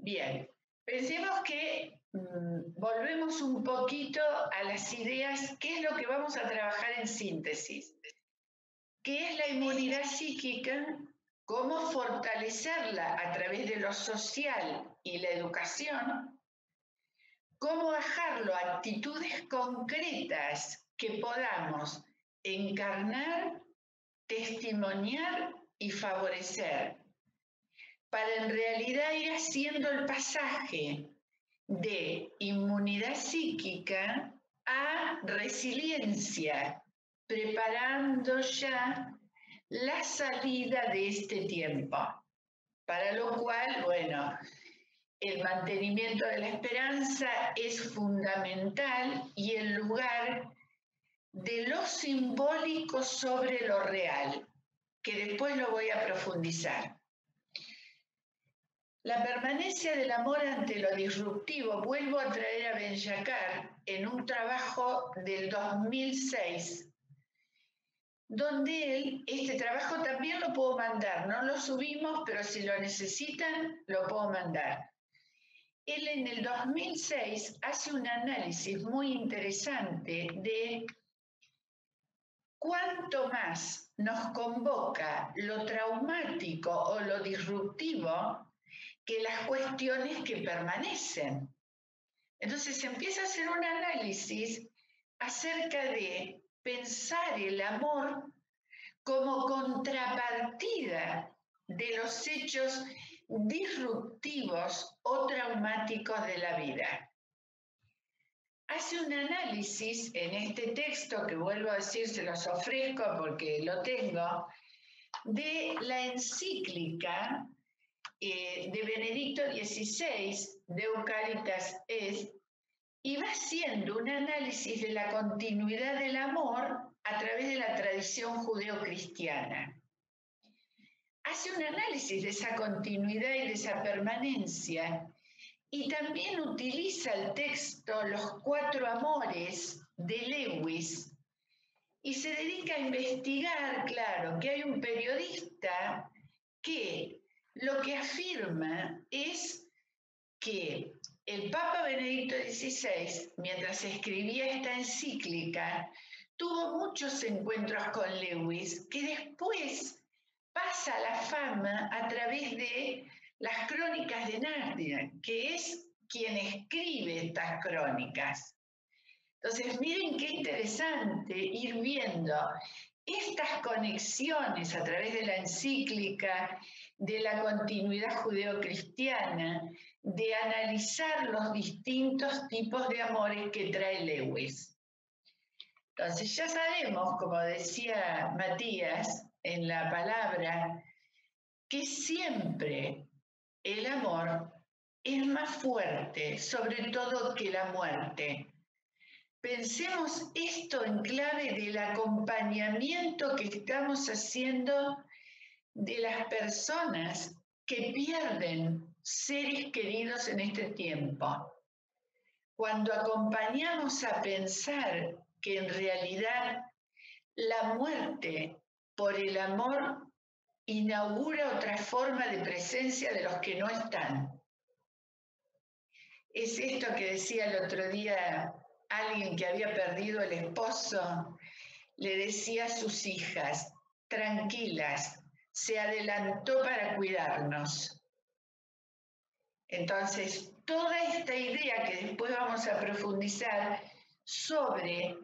Bien, pensemos que volvemos un poquito a las ideas, ¿qué es lo que vamos a trabajar en síntesis? ¿Qué es la inmunidad psíquica? ¿Cómo fortalecerla a través de lo social y la educación? ¿Cómo bajarlo a actitudes concretas que podamos encarnar, testimoniar y favorecer? Para en realidad ir haciendo el pasaje de inmunidad psíquica a resiliencia, preparando ya la salida de este tiempo. Para lo cual, bueno, el mantenimiento de la esperanza es fundamental y el lugar de lo simbólico sobre lo real, que después lo voy a profundizar. La permanencia del amor ante lo disruptivo, vuelvo a traer a Ben-Jacquard en un trabajo del 2006, donde él, este trabajo también lo puedo mandar, no lo subimos, pero si lo necesitan, lo puedo mandar. Él en el 2006 hace un análisis muy interesante de cuánto más nos convoca lo traumático o lo disruptivo que las cuestiones que permanecen. Entonces empieza a hacer un análisis acerca de pensar el amor como contrapartida de los hechos disruptivos o traumáticos de la vida. Hace un análisis en este texto, que vuelvo a decir, se los ofrezco porque lo tengo, de la encíclica de Benedicto XVI, Deo Caritas Est, y va haciendo un análisis de la continuidad del amor a través de la tradición judeocristiana. Hace un análisis de esa continuidad y de esa permanencia y también utiliza el texto Los Cuatro Amores de Lewis y se dedica a investigar, claro, que hay un periodista que lo que afirma es que el Papa Benedicto XVI, mientras escribía esta encíclica, tuvo muchos encuentros con Lewis que después pasa a la fama a través de las crónicas de Narnia, que es quien escribe estas crónicas. Entonces, miren qué interesante ir viendo estas conexiones a través de la encíclica, de la continuidad judeocristiana, de analizar los distintos tipos de amores que trae Lewis. Entonces, ya sabemos, como decía Matías en la palabra, que siempre el amor es más fuerte, sobre todo que la muerte. Pensemos esto en clave del acompañamiento que estamos haciendo de las personas que pierden seres queridos en este tiempo. Cuando acompañamos a pensar que en realidad la muerte por el amor inaugura otra forma de presencia de los que no están. Es esto que decía el otro día alguien que había perdido el esposo, le decía a sus hijas, tranquilas, se adelantó para cuidarnos. Entonces, toda esta idea que después vamos a profundizar sobre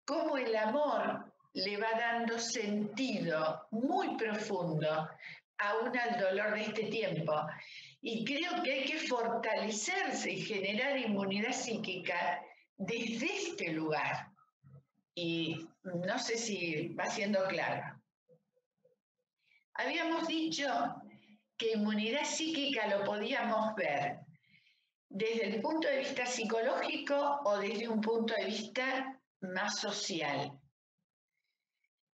cómo el amor le va dando sentido muy profundo aún al dolor de este tiempo. Y creo que hay que fortalecerse y generar inmunidad psíquica desde este lugar. Y no sé si va siendo claro. Habíamos dicho que inmunidad psíquica lo podíamos ver desde el punto de vista psicológico o desde un punto de vista más social.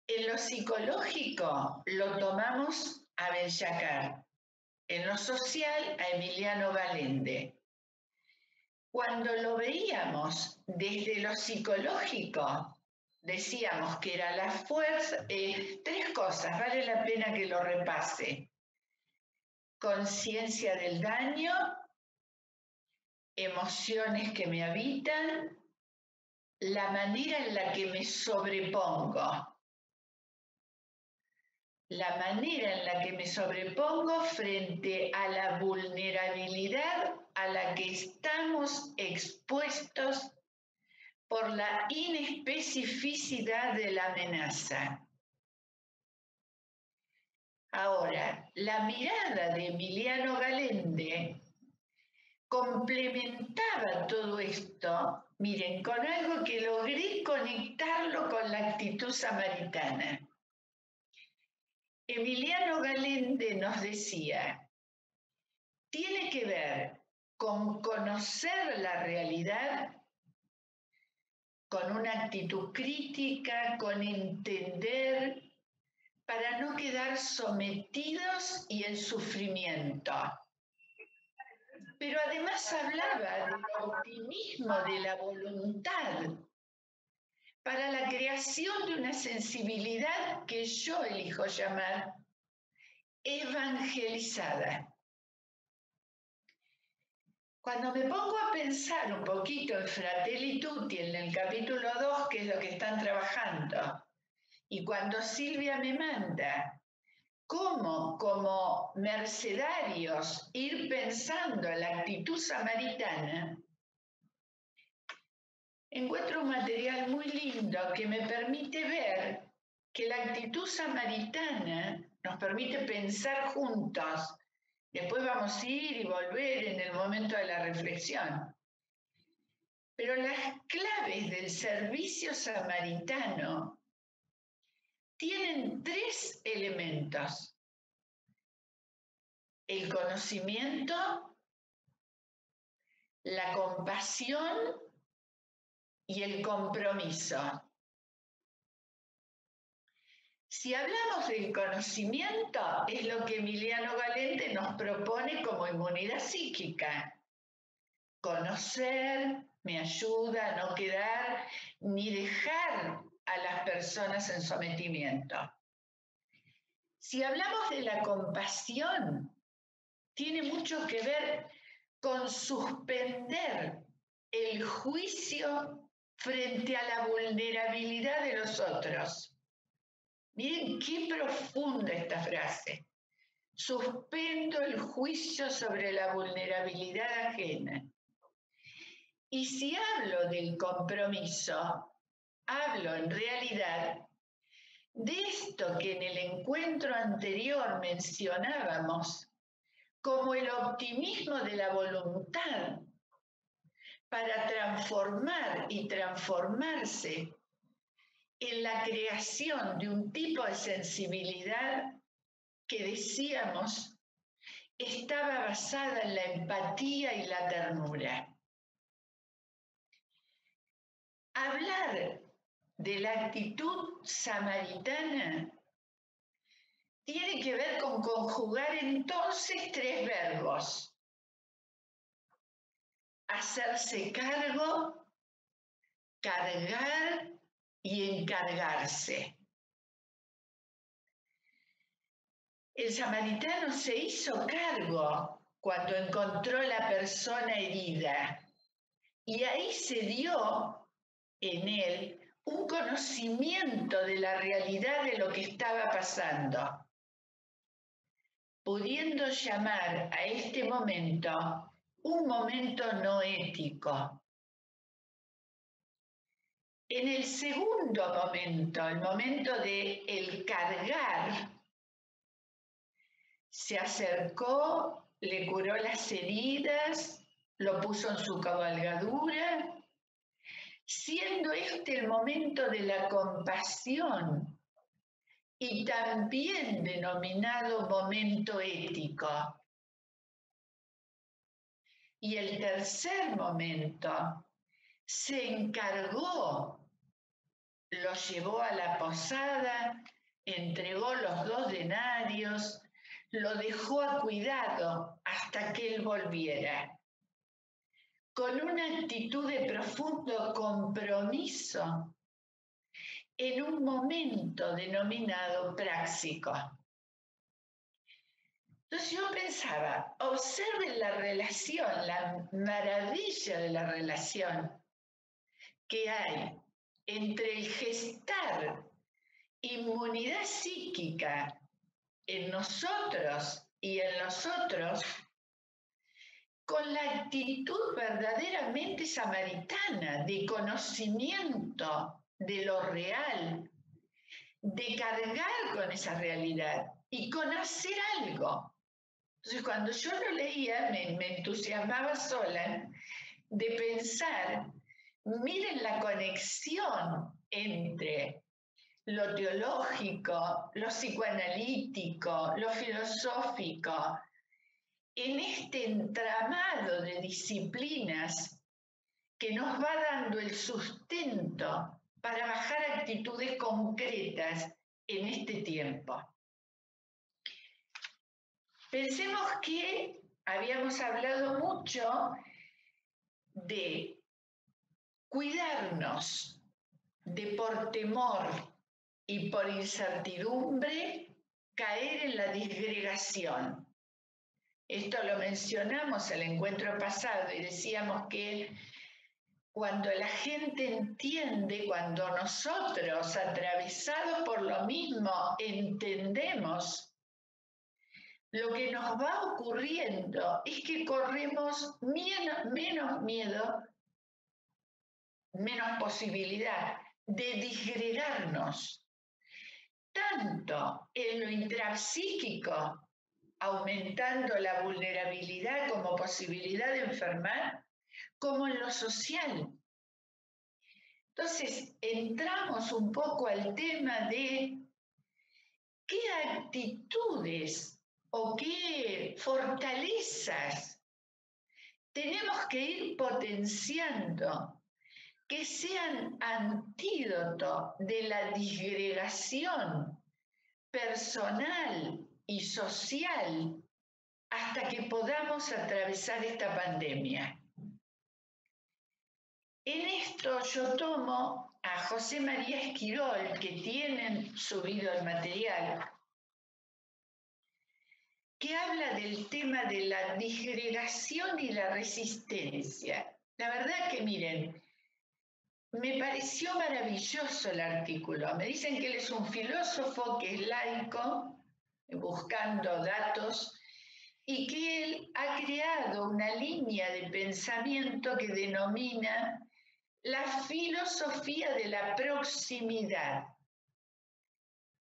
En lo psicológico lo tomamos a Ben-Jacquard, en lo social a Emiliano Galende. Cuando lo veíamos desde lo psicológico, decíamos que era la fuerza, tres cosas, vale la pena que lo repase. conciencia del daño, emociones que me habitan, la manera en la que me sobrepongo. La manera en la que me sobrepongo frente a la vulnerabilidad a la que estamos expuestos por la inespecificidad de la amenaza. Ahora, la mirada de Emiliano Galende complementaba todo esto, miren, con algo que logré conectarlo con la actitud samaritana. Emiliano Galende nos decía, tiene que ver con conocer la realidad, con una actitud crítica, con entender, para no quedar sometidos y en sufrimiento. Pero además hablaba del optimismo de la voluntad para la creación de una sensibilidad que yo elijo llamar evangelizada. Cuando me pongo a pensar un poquito en Fratelli Tutti, en el capítulo 2, que es lo que están trabajando, y cuando Silvia me manda cómo como mercedarios ir pensando en la actitud samaritana, encuentro un material muy lindo que me permite ver que la actitud samaritana nos permite pensar juntos. Después vamos a ir y volver en el momento de la reflexión. Pero las claves del servicio samaritano tienen 3 elementos: el conocimiento, la compasión y el compromiso. Si hablamos del conocimiento, es lo que Emiliano Galende nos propone como inmunidad psíquica. Conocer me ayuda a no quedar ni dejar a las personas en sometimiento. Si hablamos de la compasión, tiene mucho que ver con suspender el juicio frente a la vulnerabilidad de los otros. Miren qué profunda esta frase. Suspendo el juicio sobre la vulnerabilidad ajena. Y si hablo del compromiso, hablo en realidad de esto que en el encuentro anterior mencionábamos como el optimismo de la voluntad para transformar y transformarse en la creación de un tipo de sensibilidad que decíamos estaba basada en la empatía y la ternura. Hablar de la actitud samaritana tiene que ver con conjugar entonces 3 verbos: hacerse cargo, cargar y encargarse. El samaritano se hizo cargo cuando encontró la persona herida y ahí se dio en él un conocimiento de la realidad de lo que estaba pasando, pudiendo llamar a este momento un momento no ético. En el segundo momento, el momento de el cargar, se acercó, le curó las heridas, lo puso en su cabalgadura, siendo este el momento de la compasión y también denominado momento ético. Y el tercer momento se encargó, lo llevó a la posada, entregó los 2 denarios, lo dejó a cuidado hasta que él volviera, con una actitud de profundo compromiso en un momento denominado práxico. Entonces yo pensaba, observen la relación, la maravilla de la relación que hay entre el gestar inmunidad psíquica en nosotros y en los otros, con la actitud verdaderamente samaritana de conocimiento de lo real, de cargar con esa realidad y con hacer algo. Entonces, cuando yo lo leía, me entusiasmaba sola de pensar, miren la conexión entre lo teológico, lo psicoanalítico, lo filosófico, en este entramado de disciplinas que nos va dando el sustento para bajar actitudes concretas en este tiempo. Pensemos que habíamos hablado mucho de cuidarnos, de por temor y por incertidumbre caer en la disgregación. Esto lo mencionamos el encuentro pasado y decíamos que cuando la gente entiende, cuando nosotros, atravesados por lo mismo, entendemos, lo que nos va ocurriendo es que corremos menos miedo, menos posibilidad de disgregarnos, tanto en lo intrapsíquico, aumentando la vulnerabilidad como posibilidad de enfermar, como en lo social. Entonces, entramos un poco al tema de qué actitudes o qué fortalezas tenemos que ir potenciando que sean antídoto de la disgregación personal y social hasta que podamos atravesar esta pandemia. En esto yo tomo a José María Esquirol, que tienen subido el material, que habla del tema de la disgregación y la resistencia. La verdad que miren, me pareció maravilloso el artículo. Me dicen que él es un filósofo que es laico, buscando datos, y que él ha creado una línea de pensamiento que denomina la filosofía de la proximidad.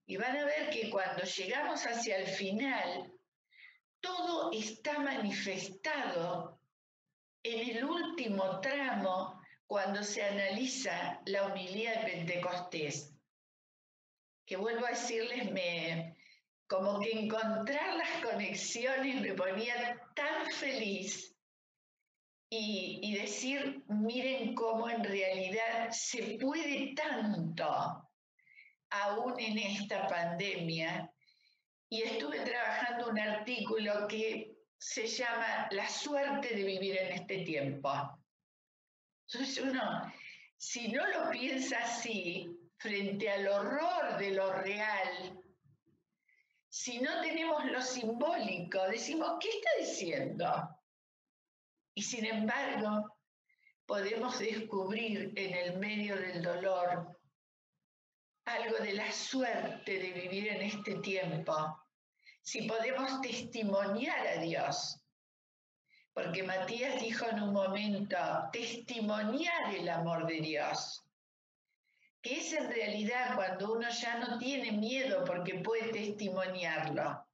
Y van a ver que cuando llegamos hacia el final, todo está manifestado en el último tramo cuando se analiza la homilía de Pentecostés. Que vuelvo a decirles, como que encontrar las conexiones me ponía tan feliz y decir, miren cómo en realidad se puede tanto aún en esta pandemia. Y estuve trabajando un artículo que se llama La suerte de vivir en este tiempo. Entonces uno, si no lo piensa así, frente al horror de lo real, si no tenemos lo simbólico, decimos, ¿qué está diciendo? Y sin embargo, podemos descubrir en el medio del dolor algo de la suerte de vivir en este tiempo. Si podemos testimoniar a Dios, porque Matías dijo en un momento, testimoniar el amor de Dios, que es en realidad cuando uno ya no tiene miedo porque puede testimoniarlo.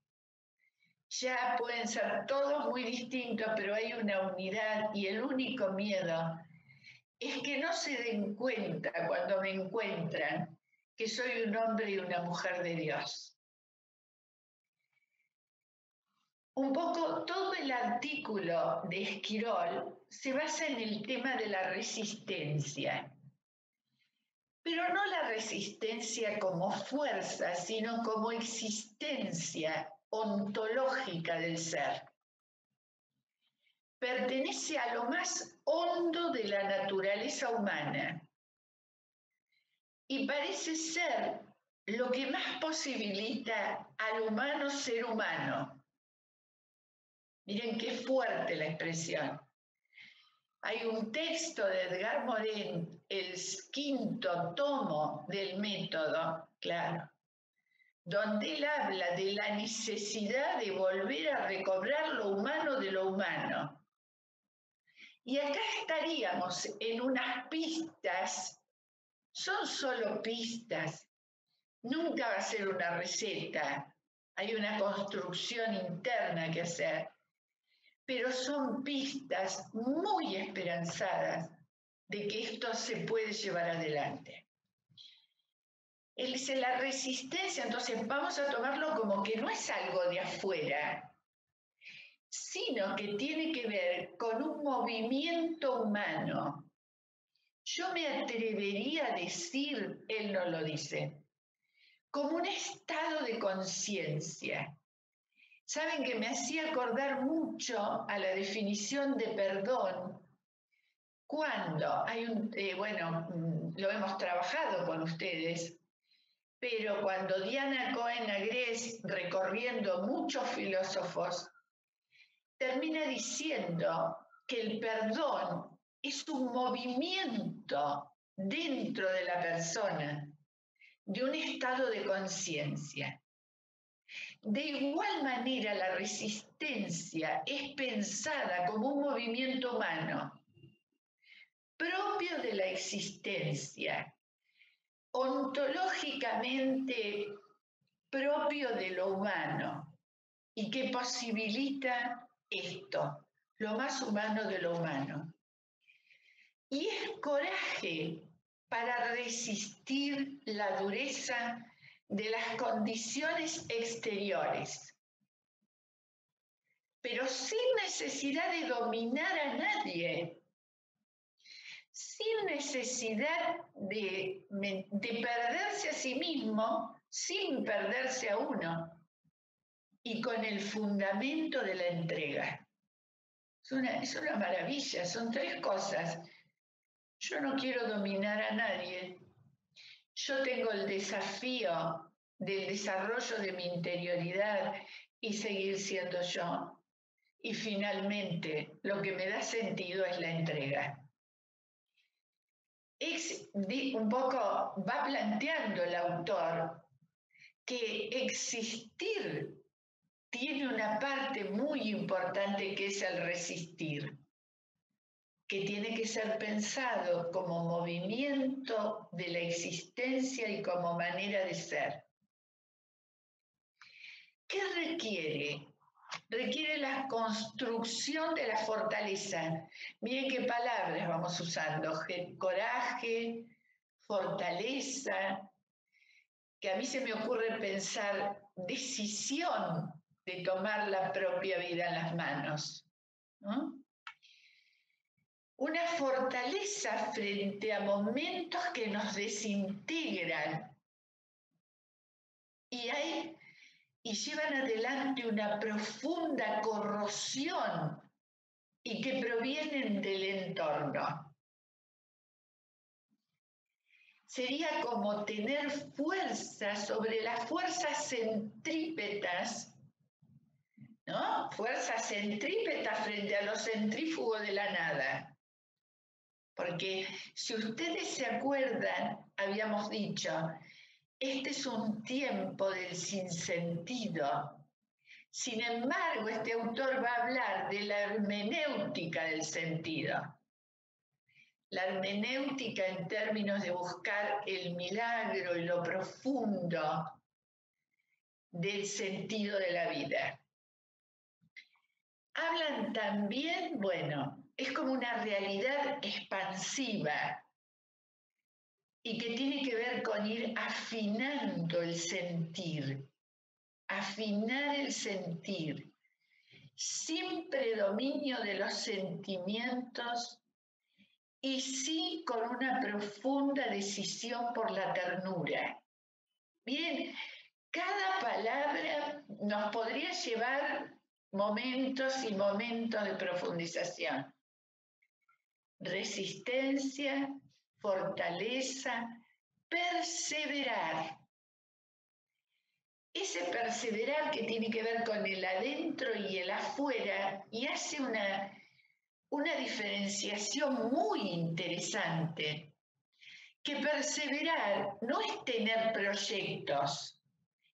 Ya pueden ser todos muy distintos, pero hay una unidad y el único miedo es que no se den cuenta cuando me encuentran que soy un hombre y una mujer de Dios. Un poco todo el artículo de Esquirol se basa en el tema de la resistencia, pero no la resistencia como fuerza, sino como existencia ontológica del ser. Pertenece a lo más hondo de la naturaleza humana y parece ser lo que más posibilita al humano ser humano. Miren qué fuerte la expresión. Hay un texto de Edgar Morin, el quinto tomo del método, claro, donde él habla de la necesidad de volver a recobrar lo humano de lo humano. Y acá estaríamos en unas pistas, son solo pistas, nunca va a ser una receta, hay una construcción interna que hacer, pero son pistas muy esperanzadas de que esto se puede llevar adelante. Él dice la resistencia, entonces vamos a tomarlo como que no es algo de afuera, sino que tiene que ver con un movimiento humano. Yo me atrevería a decir, él no lo dice, como un estado de conciencia. Saben que me hacía acordar mucho a la definición de perdón cuando hay lo hemos trabajado con ustedes, pero cuando Diana Cohen Agres, recorriendo muchos filósofos, termina diciendo que el perdón es un movimiento dentro de la persona, de un estado de conciencia. De igual manera, la resistencia es pensada como un movimiento humano, propio de la existencia, ontológicamente propio de lo humano, y que posibilita esto, lo más humano de lo humano. Y es coraje para resistir la dureza de las condiciones exteriores, pero sin necesidad de dominar a nadie, sin necesidad de perderse a sí mismo, sin perderse a uno, y con el fundamento de la entrega. Es una maravilla, son tres cosas. Yo no quiero dominar a nadie. Yo tengo el desafío del desarrollo de mi interioridad y seguir siendo yo. Y finalmente, lo que me da sentido es la entrega. Un poco va planteando el autor que existir tiene una parte muy importante que es el resistir, que tiene que ser pensado como movimiento de la existencia y como manera de ser. ¿Qué requiere? Requiere la construcción de la fortaleza. Miren qué palabras vamos usando: coraje, fortaleza, que a mí se me ocurre pensar decisión de tomar la propia vida en las manos, ¿no? Una fortaleza frente a momentos que nos desintegran y llevan adelante una profunda corrosión y que provienen del entorno. Sería como tener fuerza sobre las fuerzas centrípetas, ¿no? Fuerza centrípeta frente a los centrífugos de la nada. Porque si ustedes se acuerdan, habíamos dicho, este es un tiempo del sinsentido. Sin embargo, este autor va a hablar de la hermenéutica del sentido. La hermenéutica en términos de buscar el milagro y lo profundo del sentido de la vida. Hablan también, es como una realidad expansiva y que tiene que ver con ir afinando el sentir, afinar el sentir, sin predominio de los sentimientos y sí con una profunda decisión por la ternura. Bien, cada palabra nos podría llevar momentos y momentos de profundización. Resistencia, fortaleza, perseverar. ese perseverar que tiene que ver con el adentro y el afuera y hace una diferenciación muy interesante, que perseverar no es tener proyectos,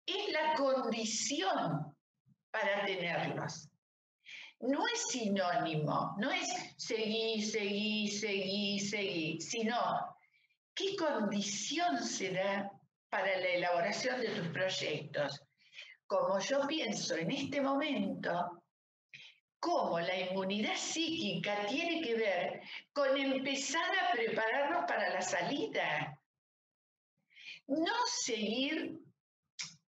es la condición para tenerlos. No es sinónimo, no es seguir, sino qué condición se da para la elaboración de tus proyectos. Como yo pienso en este momento, cómo la inmunidad psíquica tiene que ver con empezar a prepararnos para la salida. No seguir,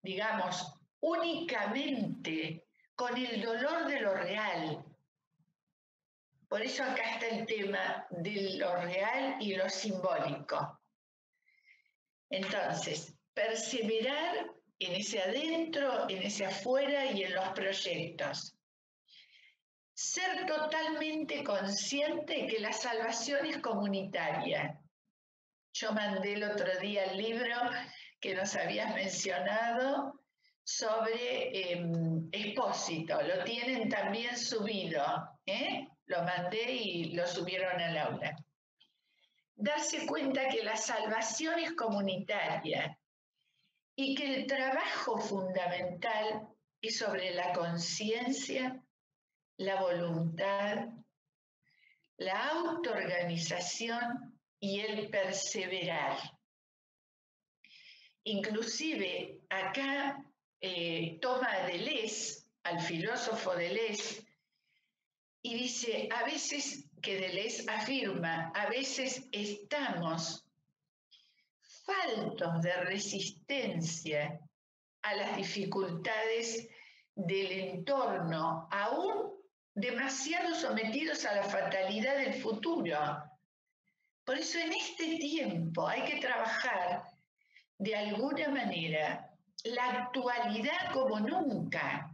digamos, únicamente con el dolor de lo real. Por eso acá está el tema de lo real y lo simbólico. Entonces, perseverar en ese adentro, en ese afuera y en los proyectos. Ser totalmente consciente que la salvación es comunitaria. Yo mandé el otro día el libro que nos habías mencionado sobre Expósito. Lo tienen también subido. Lo mandé y lo subieron al aula. Darse cuenta que la salvación es comunitaria y que el trabajo fundamental es sobre la conciencia, la voluntad, la autoorganización y el perseverar. Inclusive acá toma a Deleuze, al filósofo Deleuze, y dice, a veces, que Deleuze afirma, a veces estamos faltos de resistencia a las dificultades del entorno, aún demasiado sometidos a la fatalidad del futuro. Por eso en este tiempo hay que trabajar de alguna manera la actualidad como nunca,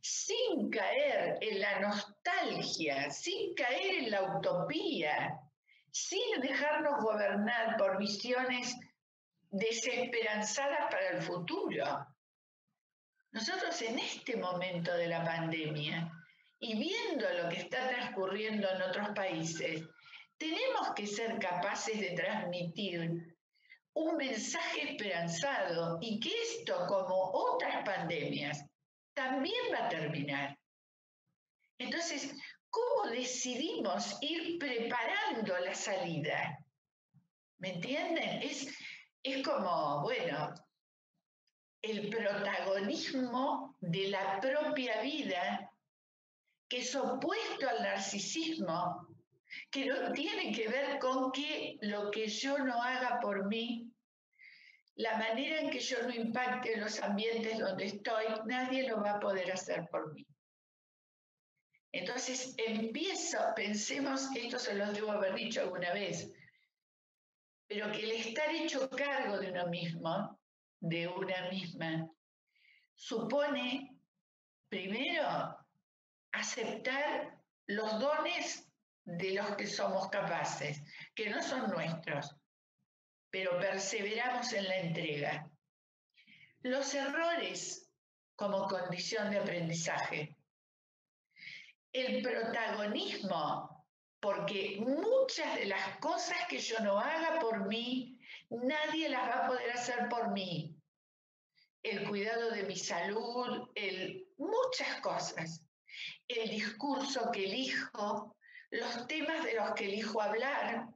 sin caer en la nostalgia, sin caer en la utopía, sin dejarnos gobernar por visiones desesperanzadas para el futuro. Nosotros en este momento de la pandemia y viendo lo que está transcurriendo en otros países, tenemos que ser capaces de transmitir un mensaje esperanzado y que esto, como otras pandemias, también va a terminar. Entonces, ¿cómo decidimos ir preparando la salida? ¿Me entienden? Es como, bueno, el protagonismo de la propia vida, que es opuesto al narcisismo, que no tiene que ver con que lo que yo no haga por mí, la manera en que yo no impacte en los ambientes donde estoy, nadie lo va a poder hacer por mí. Entonces pensemos, esto se los debo haber dicho alguna vez, pero que el estar hecho cargo de uno mismo, de una misma, supone, primero, aceptar los dones de los que somos capaces, que no son nuestros, pero perseveramos en la entrega. Los errores como condición de aprendizaje. El protagonismo, porque muchas de las cosas que yo no haga por mí, nadie las va a poder hacer por mí. El cuidado de mi salud, muchas cosas. El discurso que elijo, los temas de los que elijo hablar,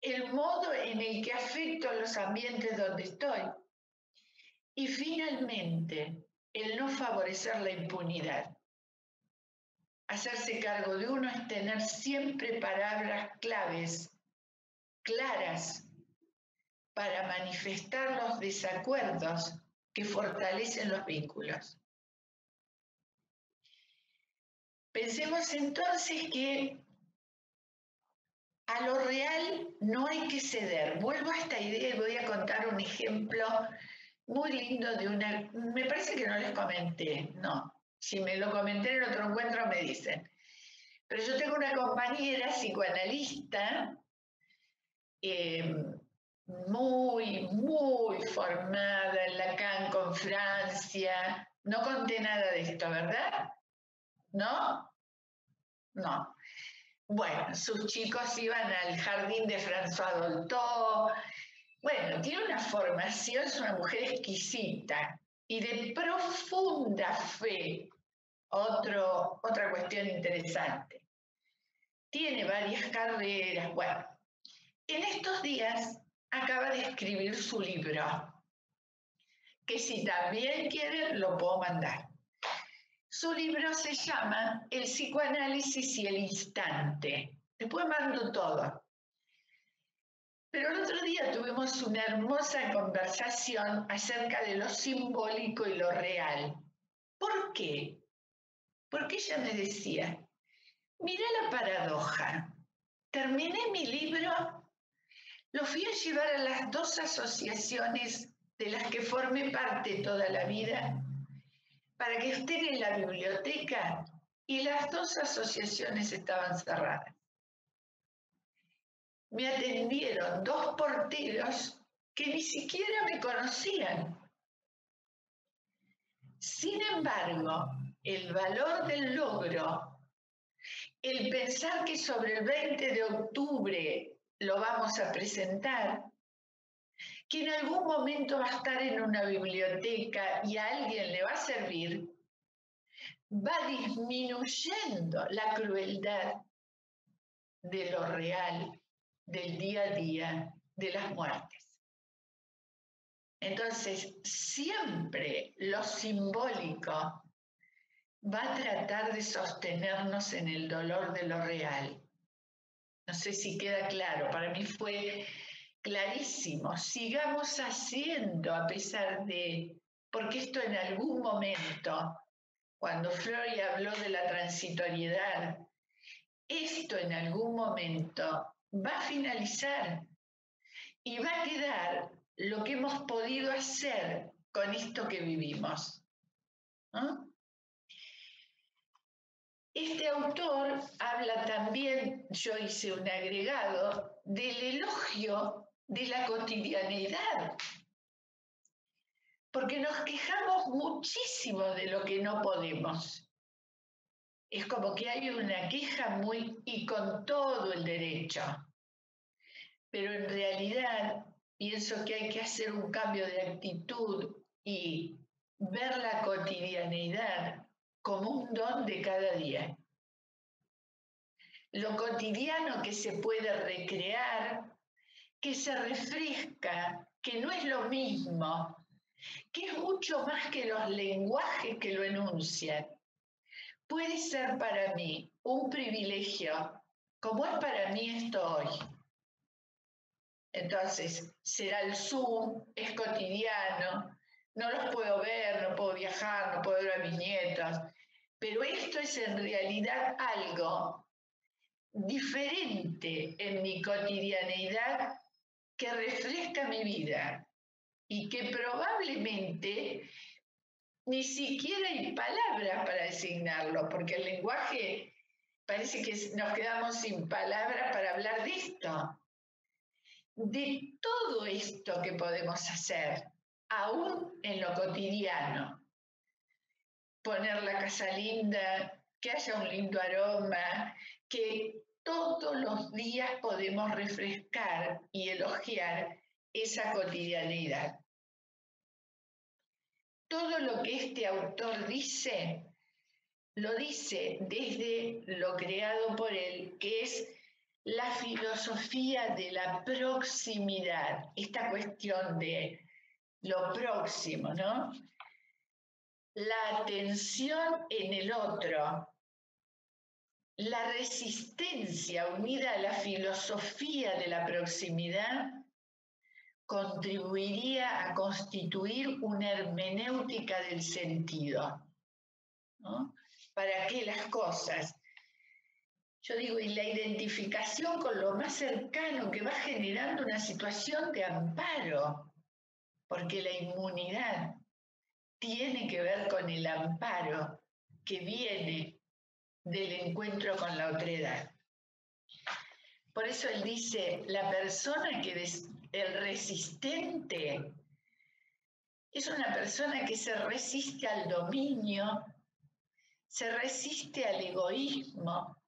el modo en el que afecto los ambientes donde estoy. Y finalmente, el no favorecer la impunidad. Hacerse cargo de uno es tener siempre palabras claves, claras, para manifestar los desacuerdos que fortalecen los vínculos. Pensemos entonces que a lo real no hay que ceder. Vuelvo a esta idea y voy a contar un ejemplo muy lindo me parece que no les comenté, no. Si me lo comenté en otro encuentro me dicen. Pero yo tengo una compañera psicoanalista muy formada en Lacan con Francia. No conté nada de esto, ¿verdad? ¿No? No. Bueno, sus chicos iban al jardín de François Dolto. Bueno, tiene una formación, es una mujer exquisita y de profunda fe. Otra cuestión interesante. Tiene varias carreras. Bueno, en estos días acaba de escribir su libro, que si también quieren lo puedo mandar. Su libro se llama El psicoanálisis y el instante. Después mando todo. Pero el otro día tuvimos una hermosa conversación acerca de lo simbólico y lo real. ¿Por qué? Porque ella me decía, mira la paradoja. Terminé mi libro, lo fui a llevar a las dos asociaciones de las que formé parte toda la vida para que estén en la biblioteca y las dos asociaciones estaban cerradas. Me atendieron dos porteros que ni siquiera me conocían. Sin embargo, el valor del logro, el pensar que sobre el 20 de octubre lo vamos a presentar, que en algún momento va a estar en una biblioteca y a alguien le va a servir, va disminuyendo la crueldad de lo real, del día a día, de las muertes. Entonces, siempre lo simbólico va a tratar de sostenernos en el dolor de lo real. No sé si queda claro, para mí fue clarísimo. Sigamos haciendo a pesar de, porque esto en algún momento, cuando Freud habló de la transitoriedad, esto en algún momento va a finalizar y va a quedar lo que hemos podido hacer con esto que vivimos, ¿no? Este autor habla también, yo hice un agregado, del elogio de la cotidianeidad, porque nos quejamos muchísimo de lo que no podemos. Es como que hay una queja y con todo el derecho, pero en realidad pienso que hay que hacer un cambio de actitud y ver la cotidianeidad como un don de cada día. Lo cotidiano que se puede recrear, que se refresca, que no es lo mismo, que es mucho más que los lenguajes que lo enuncian. Puede ser para mí un privilegio, como es para mí esto hoy. Entonces, será el Zoom, es cotidiano, no los puedo ver, no puedo viajar, no puedo ver a mis nietos, pero esto es en realidad algo diferente en mi cotidianeidad que refresca mi vida y que probablemente ni siquiera hay palabras para designarlo, porque el lenguaje parece que nos quedamos sin palabras para hablar de esto. De todo esto que podemos hacer, aún en lo cotidiano. Poner la casa linda, que haya un lindo aroma, que todos los días podemos refrescar y elogiar esa cotidianidad. Todo lo que este autor dice, lo dice desde lo creado por él, que es la filosofía de la proximidad, esta cuestión de lo próximo, ¿no? La atención en el otro, la resistencia unida a la filosofía de la proximidad contribuiría a constituir una hermenéutica del sentido, ¿no? Para que las cosas, yo digo, y la identificación con lo más cercano que va generando una situación de amparo, porque la inmunidad tiene que ver con el amparo que viene del encuentro con la otredad. Por eso él dice, la persona que el resistente, es una persona que se resiste al dominio, se resiste al egoísmo,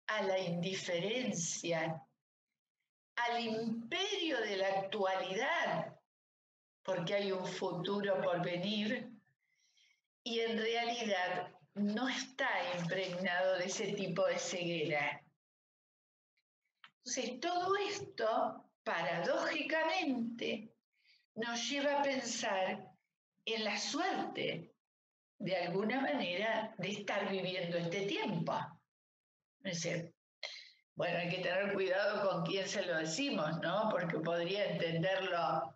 a la indiferencia, al imperio de la actualidad, porque hay un futuro por venir, y en realidad no está impregnado de ese tipo de ceguera. Entonces, todo esto, paradójicamente, nos lleva a pensar en la suerte, de alguna manera, de estar viviendo este tiempo. Es decir, bueno, hay que tener cuidado con quién se lo decimos, ¿no? Porque podría entenderlo.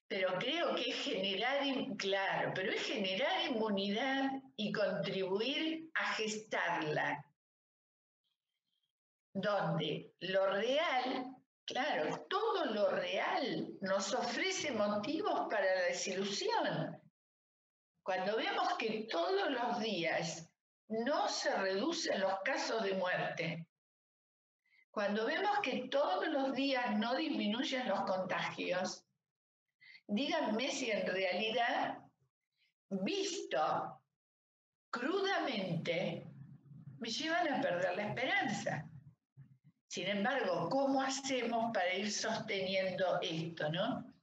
Pero creo que es generar, claro, pero es generar inmunidad y contribuir a gestarla. Donde lo real, claro, todo lo real nos ofrece motivos para la desilusión. Cuando vemos que todos los días no se reducen los casos de muerte, cuando vemos que todos los días no disminuyen los contagios, díganme si en realidad, visto crudamente, me llevan a perder la esperanza. Sin embargo, ¿cómo hacemos para ir sosteniendo esto, no?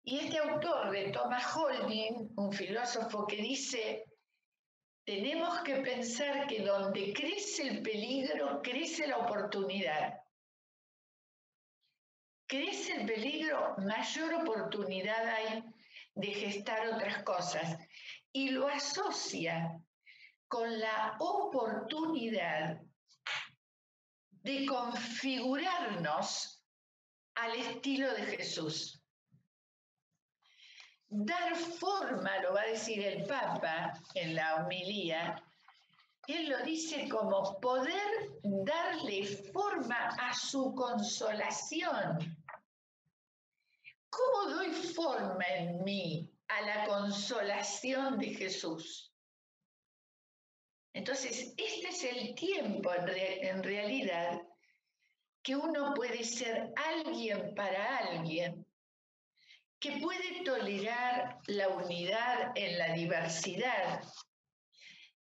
Y este autor de Thomas Holding, un filósofo que dice, tenemos que pensar que donde crece el peligro, crece la oportunidad. Crece el peligro, mayor oportunidad hay de gestar otras cosas. Y lo asocia con la oportunidad de configurarnos al estilo de Jesús. Dar forma, lo va a decir el Papa en la homilía, él lo dice como poder darle forma a su consolación. ¿Cómo doy forma en mí a la consolación de Jesús? Entonces, este es el tiempo en realidad que uno puede ser alguien para alguien, que puede tolerar la unidad en la diversidad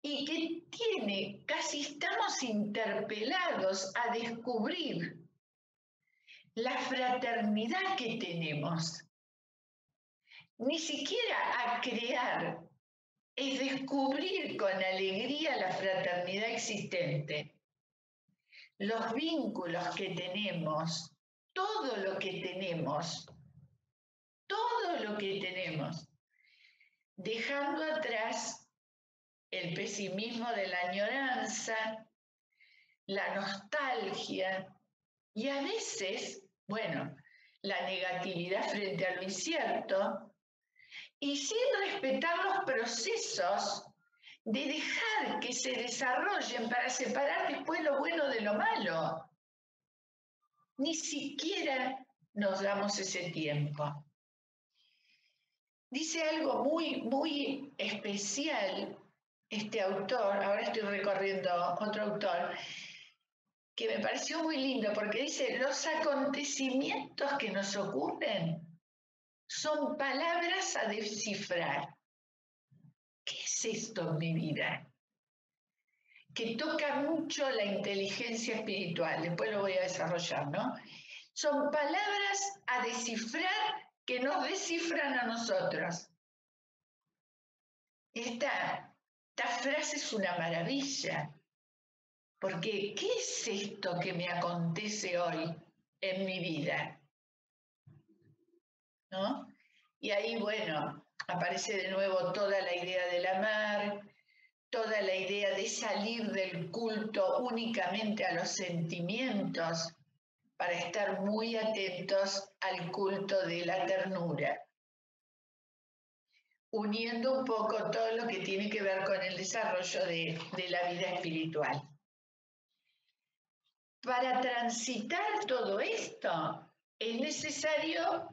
y que casi estamos interpelados a descubrir la fraternidad que tenemos. Ni siquiera a crear, es descubrir con alegría la fraternidad existente. Los vínculos que tenemos, todo lo que tenemos, dejando atrás el pesimismo de la añoranza, la nostalgia y a veces, bueno, la negatividad frente a lo incierto, y sin respetar los procesos de dejar que se desarrollen para separar después lo bueno de lo malo. Ni siquiera nos damos ese tiempo. Dice algo muy, muy especial este autor, ahora estoy recorriendo otro autor, que me pareció muy lindo porque dice, los acontecimientos que nos ocurren son palabras a descifrar. ¿Qué es esto en mi vida? Que toca mucho la inteligencia espiritual, después lo voy a desarrollar, ¿no? Son palabras a descifrar que nos descifran a nosotros. Esta frase es una maravilla, porque ¿qué es esto que me acontece hoy en mi vida? ¿No? Y ahí, bueno, aparece de nuevo toda la idea del amar, toda la idea de salir del culto únicamente a los sentimientos para estar muy atentos al culto de la ternura, uniendo un poco todo lo que tiene que ver con el desarrollo de la vida espiritual. Para transitar todo esto es necesario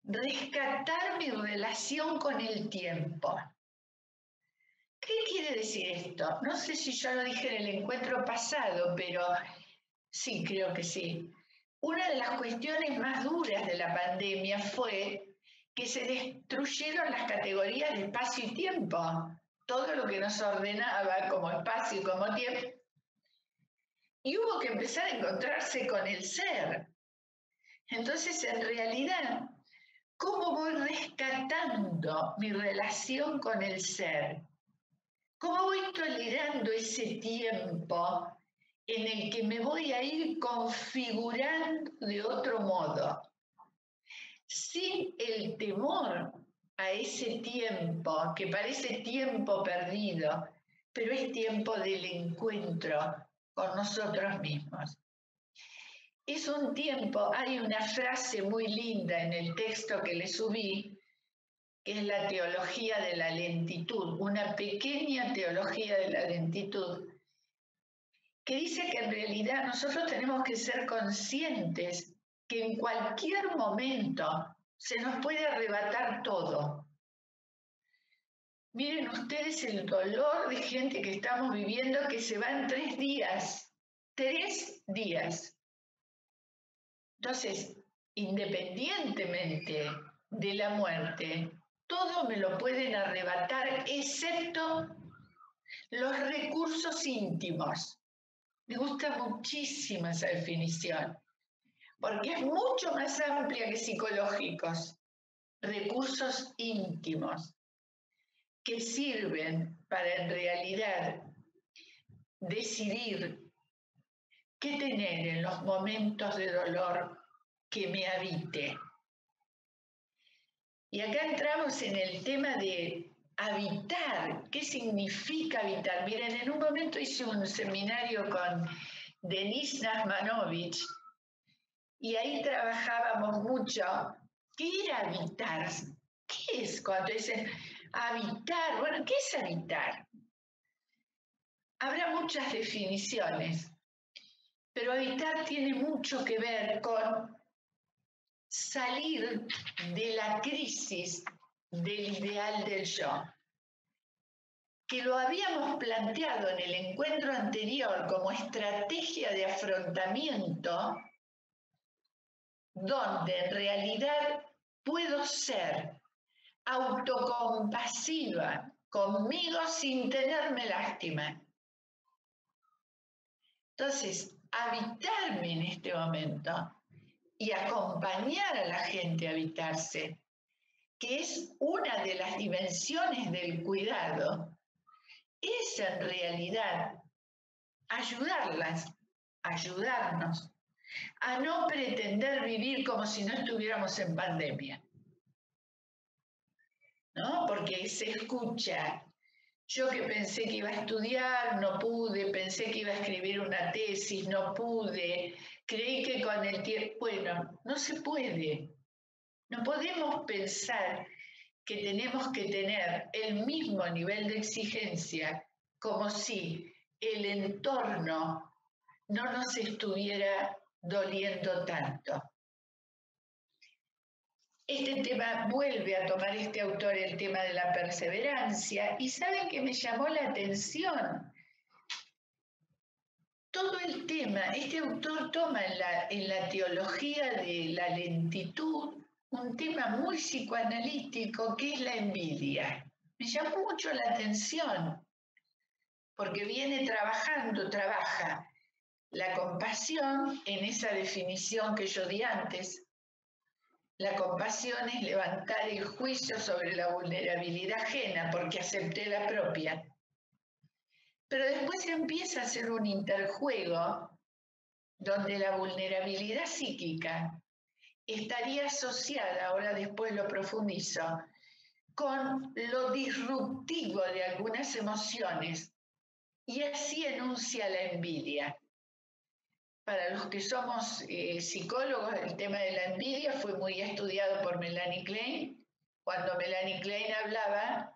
rescatar mi relación con el tiempo. ¿Qué quiere decir esto? No sé si yo lo dije en el encuentro pasado, pero sí, creo que sí. una de las cuestiones más duras de la pandemia fue que se destruyeron las categorías de espacio y tiempo, todo lo que nos ordenaba como espacio y como tiempo. Y hubo que empezar a encontrarse con el ser. Entonces, en realidad, ¿cómo voy rescatando mi relación con el ser? ¿Cómo voy tolerando ese tiempo en el que me voy a ir configurando de otro modo? Sin el temor a ese tiempo, que parece tiempo perdido, pero es tiempo del encuentro con nosotros mismos. Es un tiempo, hay una frase muy linda en el texto que le subí, que es la teología de la lentitud, una pequeña teología de la lentitud, que dice que en realidad nosotros tenemos que ser conscientes que en cualquier momento se nos puede arrebatar todo. Miren ustedes el dolor de gente que estamos viviendo que se va en 3 días. 3 días. Entonces, independientemente de la muerte, todo me lo pueden arrebatar excepto los recursos íntimos. Me gusta muchísimo esa definición, porque es mucho más amplia que psicológicos. Recursos íntimos que sirven para en realidad decidir qué tener en los momentos de dolor que me habite. Y acá entramos en el tema de habitar. ¿Qué significa habitar? Miren, en un momento hice un seminario con Denise Nazmanovich y ahí trabajábamos mucho. ¿Qué era habitar? ¿Qué es cuando dicen habitar? Bueno, ¿qué es habitar? Habrá muchas definiciones, pero habitar tiene mucho que ver con salir de la crisis del ideal del yo, que lo habíamos planteado en el encuentro anterior como estrategia de afrontamiento, donde en realidad puedo ser autocompasiva conmigo sin tenerme lástima. Entonces, habitarme en este momento y acompañar a la gente a habitarse, que es una de las dimensiones del cuidado, es en realidad ayudarnos a no pretender vivir como si no estuviéramos en pandemia, ¿no? Porque se escucha, yo que pensé que iba a estudiar, no pude, pensé que iba a escribir una tesis, no pude, creí que con el tiempo, bueno, no se puede. No podemos pensar que tenemos que tener el mismo nivel de exigencia como si el entorno no nos estuviera doliendo tanto. Este tema vuelve a tomar este autor el tema de la perseverancia y ¿saben qué me llamó la atención? Todo el tema, este autor toma en la teología de la lentitud un tema muy psicoanalítico que es la envidia. Me llamó mucho la atención porque trabaja la compasión en esa definición que yo di antes. La compasión es levantar el juicio sobre la vulnerabilidad ajena porque acepté la propia. Pero después empieza a ser un interjuego donde la vulnerabilidad psíquica estaría asociada, ahora después lo profundizo, con lo disruptivo de algunas emociones y así enuncia la envidia. Para los que somos psicólogos, el tema de la envidia fue muy estudiado por Melanie Klein. Cuando Melanie Klein hablaba,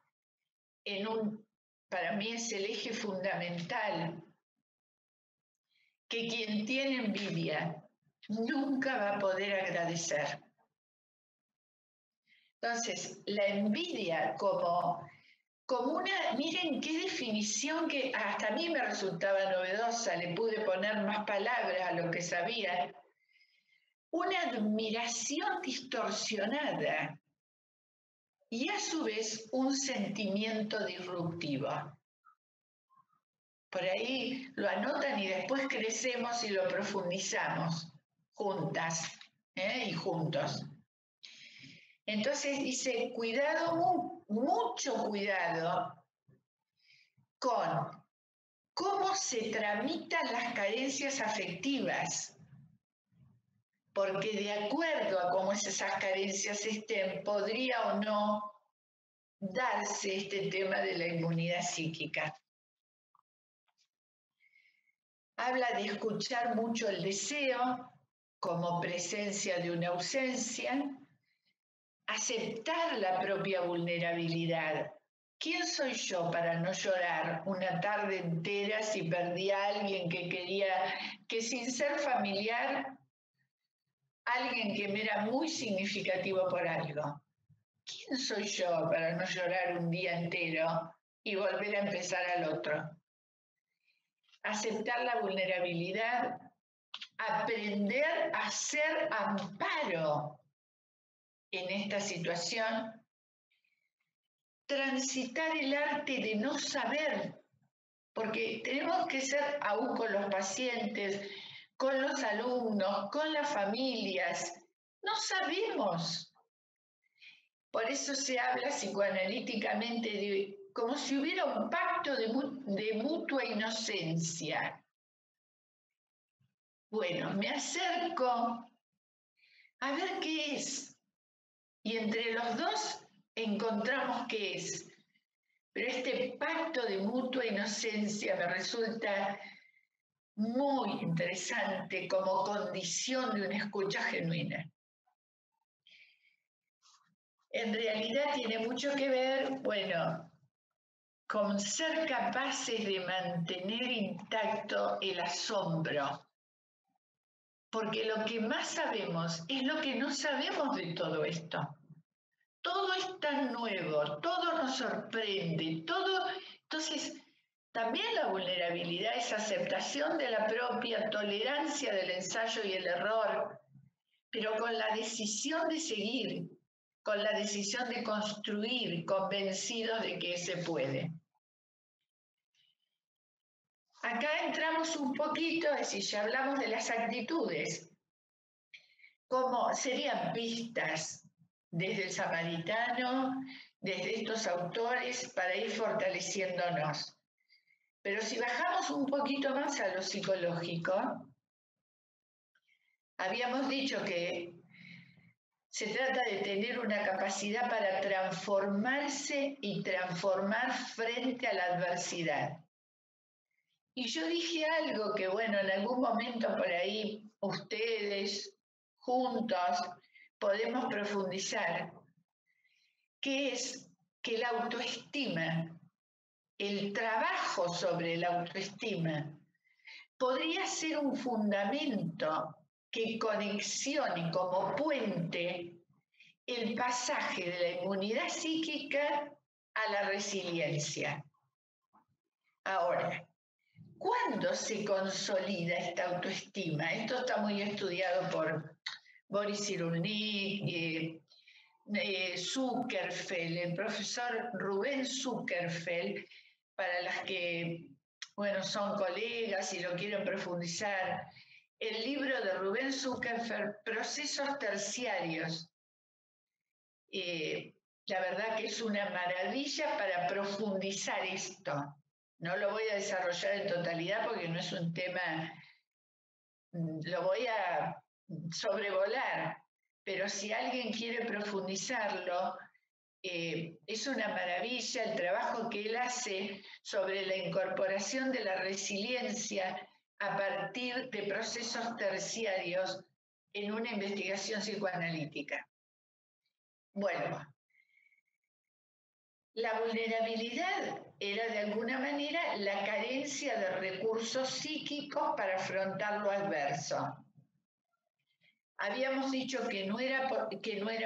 para mí es el eje fundamental, que quien tiene envidia nunca va a poder agradecer. Entonces, la envidia como una, miren qué definición que hasta a mí me resultaba novedosa, le pude poner más palabras a lo que sabía, una admiración distorsionada y a su vez un sentimiento disruptivo. Por ahí lo anotan y después crecemos y lo profundizamos juntas y juntos. Entonces dice, cuidado, mucho cuidado con cómo se tramitan las carencias afectivas, porque de acuerdo a cómo esas carencias estén, podría o no darse este tema de la inmunidad psíquica. Habla de escuchar mucho el deseo como presencia de una ausencia, aceptar la propia vulnerabilidad. ¿Quién soy yo para no llorar una tarde entera si perdí a alguien que quería, que sin ser familiar, alguien que me era muy significativo por algo? ¿Quién soy yo para no llorar un día entero y volver a empezar al otro? Aceptar la vulnerabilidad, aprender a ser amparo en esta situación, transitar el arte de no saber, porque tenemos que ser, aún con los pacientes, con los alumnos, con las familias, no sabemos. Por eso se habla psicoanalíticamente de como si hubiera un pacto de mutua inocencia. Bueno, me acerco a ver qué es. Y entre los dos encontramos qué es. Pero este pacto de mutua inocencia me resulta muy interesante como condición de una escucha genuina. En realidad tiene mucho que ver, bueno, con ser capaces de mantener intacto el asombro. Porque lo que más sabemos es lo que no sabemos de todo esto. Todo es tan nuevo, todo nos sorprende, todo. Entonces, también la vulnerabilidad es aceptación de la propia tolerancia del ensayo y el error, pero con la decisión de seguir, con la decisión de construir, convencidos de que se puede. Acá entramos un poquito, es decir, ya hablamos de las actitudes, como serían pistas desde el samaritano, desde estos autores, para ir fortaleciéndonos. Pero si bajamos un poquito más a lo psicológico, habíamos dicho que se trata de tener una capacidad para transformarse y transformar frente a la adversidad. Y yo dije algo que, bueno, en algún momento por ahí ustedes juntos podemos profundizar, que es que la autoestima, el trabajo sobre la autoestima, podría ser un fundamento que conexione como puente el pasaje de la inmunidad psíquica a la resiliencia. Ahora, ¿cuándo se consolida esta autoestima? Esto está muy estudiado por Boris Cyrulnik, Zuckerfeld, el profesor Rubén Zuckerfeld, para las que, bueno, son colegas y lo quieren profundizar, el libro de Rubén Zuckerfeld, Procesos Terciarios. La verdad que es una maravilla para profundizar esto. No lo voy a desarrollar en totalidad porque no es un tema, lo voy a sobrevolar, pero si alguien quiere profundizarlo, es una maravilla el trabajo que él hace sobre la incorporación de la resiliencia a partir de procesos terciarios en una investigación psicoanalítica. Bueno, la vulnerabilidad era de alguna manera la carencia de recursos psíquicos para afrontar lo adverso. Habíamos dicho que no era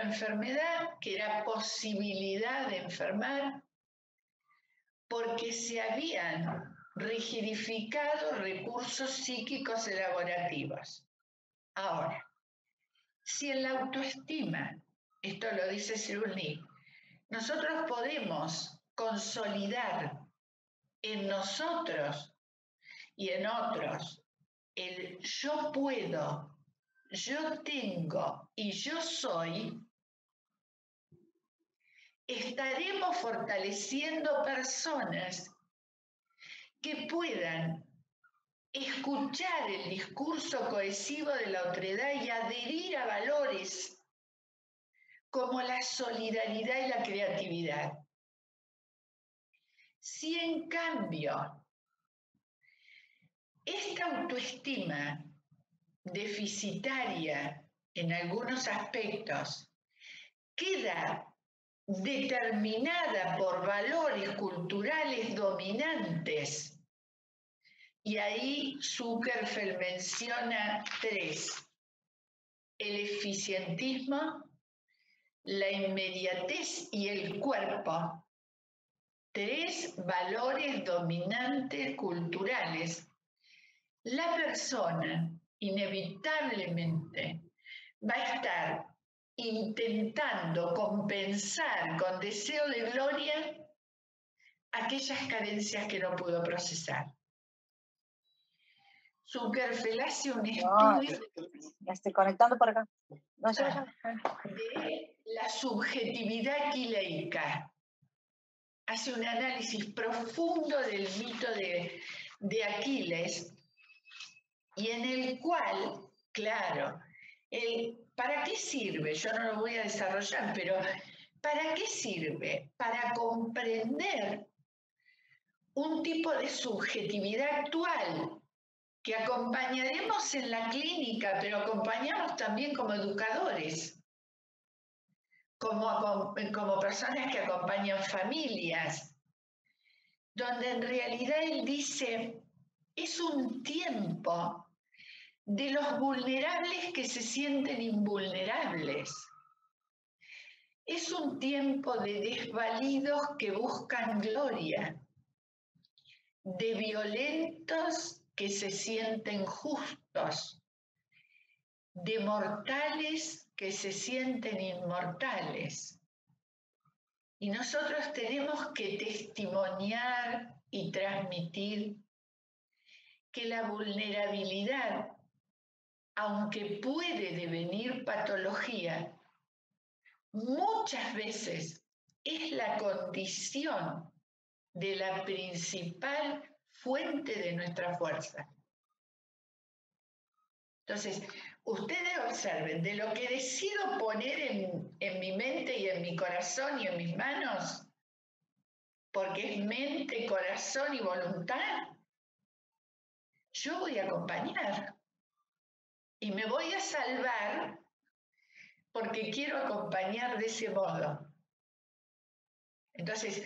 enfermedad, que era posibilidad de enfermar, porque se habían rigidificado recursos psíquicos elaborativos. Ahora, Si en la autoestima, esto lo dice Cyrulnik, nosotros podemos consolidar en nosotros y en otros el yo puedo, yo tengo y yo soy, estaremos fortaleciendo personas que puedan escuchar el discurso cohesivo de la otredad y adherir a valores como la solidaridad y la creatividad. Si en cambio esta autoestima deficitaria en algunos aspectos queda determinada por valores culturales dominantes, y ahí Zuckerfeld menciona 3: el eficientismo, la inmediatez y el cuerpo. 3 valores dominantes culturales. La persona inevitablemente va a estar intentando compensar con deseo de gloria aquellas carencias que no pudo procesar. Zuckerfeld hace un estudio Ya estoy conectando por acá. No, de la subjetividad quileica. Hace un análisis profundo del mito de Aquiles, y en el cual, claro, ¿para qué sirve? Yo no lo voy a desarrollar, pero ¿para qué sirve? Para comprender un tipo de subjetividad actual que acompañaremos en la clínica, pero acompañamos también como educadores, como personas que acompañan familias, donde en realidad él dice, es un tiempo de los vulnerables que se sienten invulnerables. Es un tiempo de desvalidos que buscan gloria, de violentos que se sienten justos, de mortales que se sienten inmortales. Y nosotros tenemos que testimoniar y transmitir que la vulnerabilidad, aunque puede devenir patología, muchas veces es la condición de la principal fuente de nuestra fuerza. Entonces, ustedes observen, de lo que decido poner en mi mente y en mi corazón y en mis manos, porque es mente, corazón y voluntad, yo voy a acompañar y me voy a salvar porque quiero acompañar de ese modo. Entonces,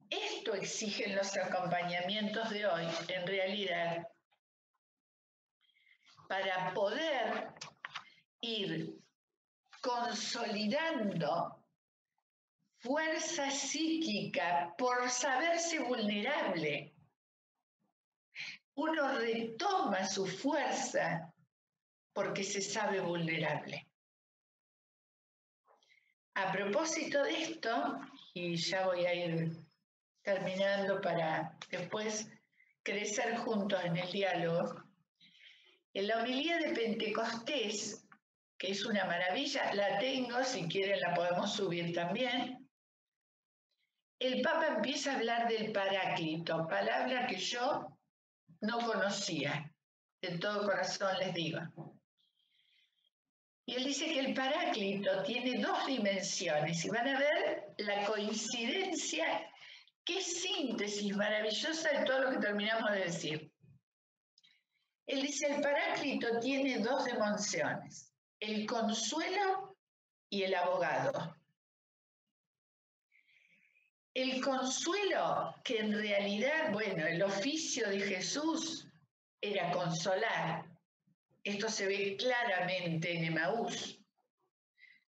esto exigen los acompañamientos de hoy, en realidad, para poder ir consolidando fuerza psíquica por saberse vulnerable. Uno retoma su fuerza porque se sabe vulnerable. A propósito de esto, y ya voy a ir terminando para después crecer juntos en el diálogo, en la homilía de Pentecostés, que es una maravilla, la tengo, si quieren la podemos subir también, el Papa empieza a hablar del Paráclito, palabra que yo no conocía, de todo corazón les digo. Y él dice que el Paráclito tiene 2 dimensiones, y van a ver la coincidencia, qué síntesis maravillosa de todo lo que terminamos de decir. Él dice, el Paráclito tiene 2 dimensiones, el consuelo y el abogado. El consuelo, que en realidad, bueno, el oficio de Jesús era consolar. Esto se ve claramente en Emaús,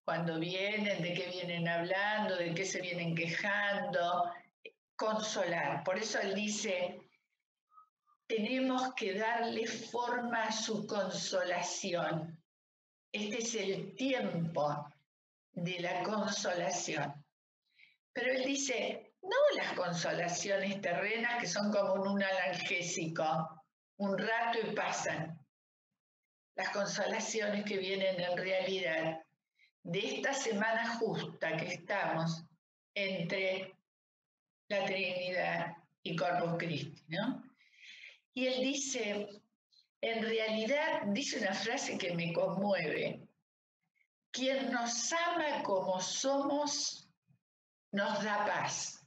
cuando vienen, de qué vienen hablando, de qué se vienen quejando, consolar. Por eso él dice, tenemos que darle forma a su consolación. Este es el tiempo de la consolación. Pero él dice, no las consolaciones terrenas que son como un analgésico, un rato y pasan. Las consolaciones que vienen en realidad de esta semana justa que estamos entre la Trinidad y Corpus Christi, ¿no? Y él dice, en realidad, dice una frase que me conmueve, quien nos ama como somos, nos da paz.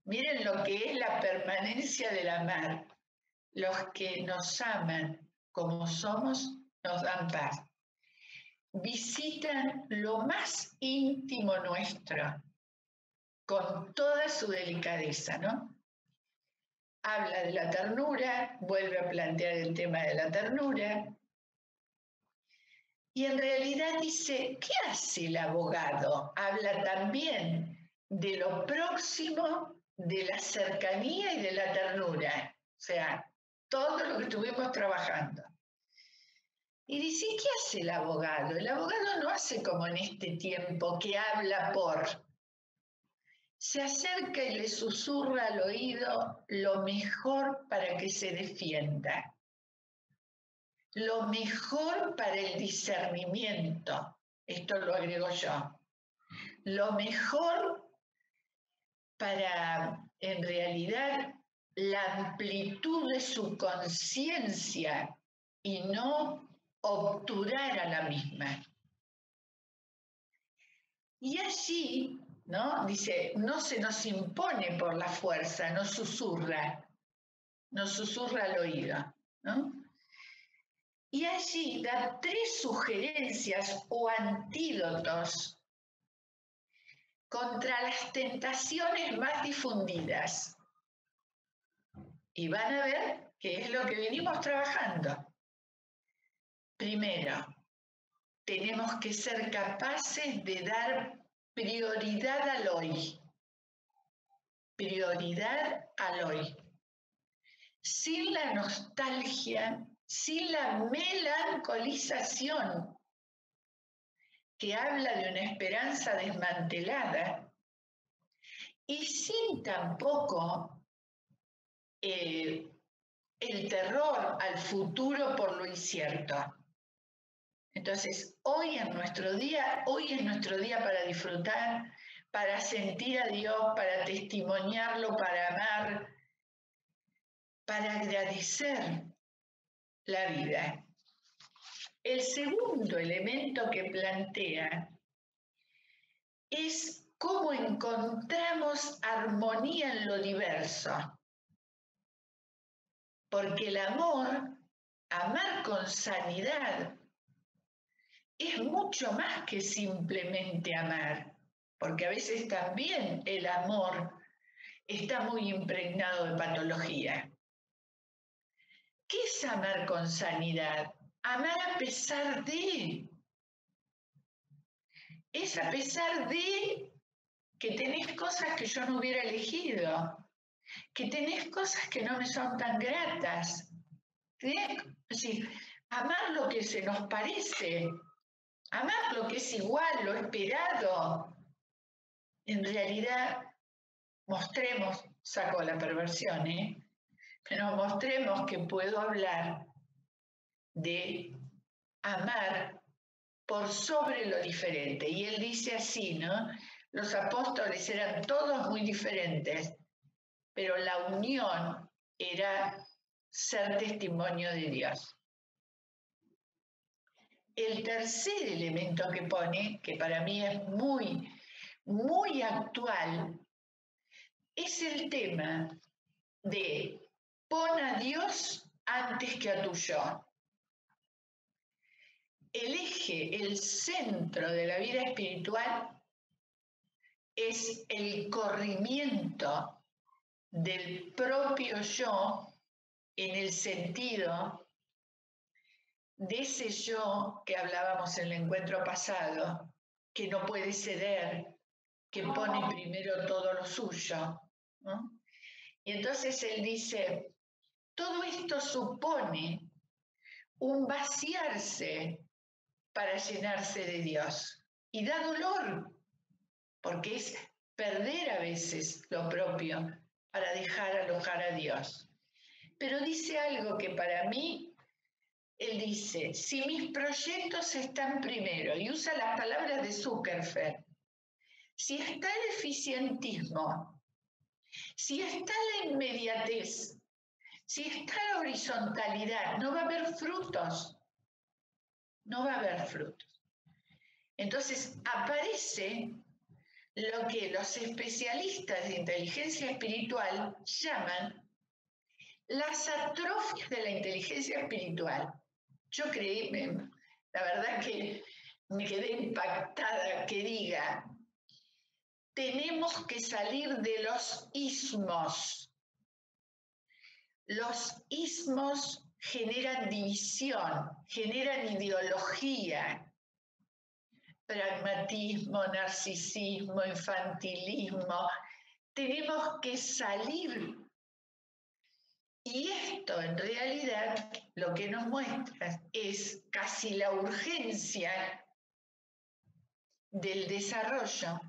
Miren lo que es la permanencia del amar. Los que nos aman como somos, nos dan paz. Visitan lo más íntimo nuestro, con toda su delicadeza, ¿no? Habla de la ternura, vuelve a plantear el tema de la ternura, y en realidad dice, ¿qué hace el abogado? Habla también de lo próximo, de la cercanía y de la ternura, o sea, todo lo que estuvimos trabajando. Y dice, ¿qué hace el abogado? El abogado no hace como en este tiempo que habla por. Se acerca y le susurra al oído lo mejor para que se defienda, lo mejor para el discernimiento, esto lo agrego yo, lo mejor para, en realidad, la amplitud de su conciencia y no obturar a la misma. Y allí, ¿no? Dice, no se nos impone por la fuerza, nos susurra al oído, ¿no? Y allí da 3 sugerencias o antídotos contra las tentaciones más difundidas. Y van a ver qué es lo que venimos trabajando. Primero, tenemos que ser capaces de dar prioridad al hoy. Prioridad al hoy. Sin la nostalgia, sin la melancolización que habla de una esperanza desmantelada y sin tampoco el terror al futuro por lo incierto. Entonces, hoy es nuestro día para disfrutar, para sentir a Dios, para testimoniarlo, para amar, para agradecer la vida. El segundo elemento que plantea es cómo encontramos armonía en lo diverso. Porque el amor, amar con sanidad, es mucho más que simplemente amar. Porque a veces también el amor está muy impregnado de patología. ¿Qué es amar con sanidad? Amar a pesar de. Es a pesar de que tenés cosas que yo no hubiera elegido, que tenés cosas que no me son tan gratas. Es decir, amar lo que se nos parece, amar lo que es igual, lo esperado. En realidad, mostremos, saco la perversión, pero mostremos que puedo hablar de amar por sobre lo diferente. Y él dice así, ¿no? Los apóstoles eran todos muy diferentes, pero la unión era ser testimonio de Dios. El tercer elemento que pone, que para mí es muy, muy actual, es el tema de pon a Dios antes que a tu yo. El eje, el centro de la vida espiritual es el corrimiento del propio yo en el sentido de ese yo que hablábamos en el encuentro pasado, que no puede ceder, que pone primero todo lo suyo, ¿no? Y entonces él dice, todo esto supone un vaciarse para llenarse de Dios. Y da dolor, porque es perder a veces lo propio para dejar alojar a Dios. Pero dice algo que para mí, él dice, si mis proyectos están primero, y usa las palabras de Zuckerberg, si está el eficientismo, si está la inmediatez, si está la horizontalidad, no va a haber frutos. No va a haber frutos. Entonces aparece lo que los especialistas de inteligencia espiritual llaman las atrofias de la inteligencia espiritual. Yo creí, la verdad que me quedé impactada que diga, tenemos que salir de los ismos. Los ismos generan división, generan ideología, pragmatismo, narcisismo, infantilismo. Tenemos que salir. Y esto en realidad lo que nos muestra es casi la urgencia del desarrollo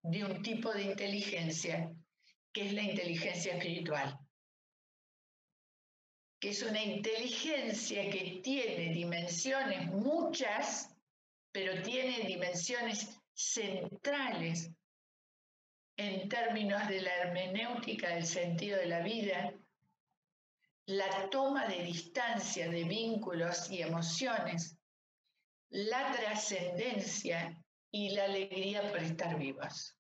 de un tipo de inteligencia que es la inteligencia espiritual, que es una inteligencia que tiene dimensiones muchas, pero tiene dimensiones centrales en términos de la hermenéutica del sentido de la vida, la toma de distancia de vínculos y emociones, la trascendencia y la alegría por estar vivos.